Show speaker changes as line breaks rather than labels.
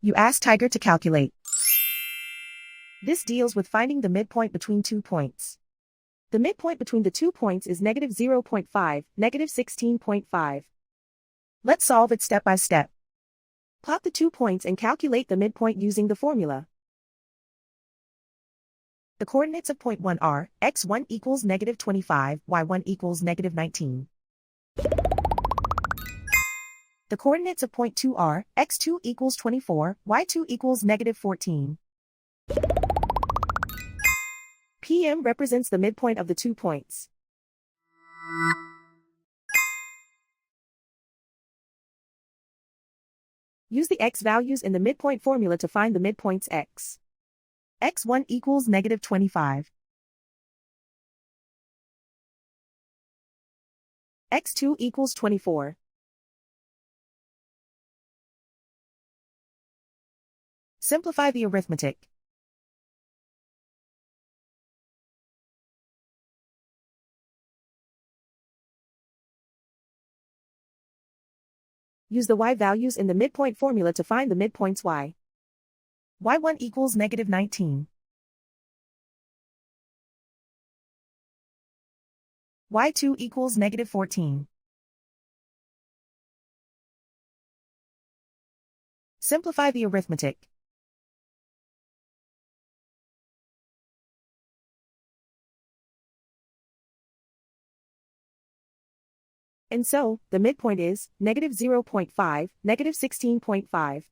You ask Tiger to calculate. This deals with finding the midpoint between 2 points. The midpoint between the 2 points is negative 0.5, negative 16.5. Let's solve it step by step. Plot the 2 points and calculate the midpoint using the formula. The coordinates of point 1 are, x1 equals negative 25, y1 equals negative 19. The coordinates of point 2 are, x2 equals 24, y2 equals negative 14. PM represents the midpoint of the 2 points. Use the x values in the midpoint formula to find the midpoints x. x1 equals negative 25. x2 equals 24. Simplify the arithmetic. Use the y values in the midpoint formula to find the midpoints y. y1 equals negative 19. y2 equals negative 14. Simplify the arithmetic. And so, the midpoint is negative 0.5, negative 16.5.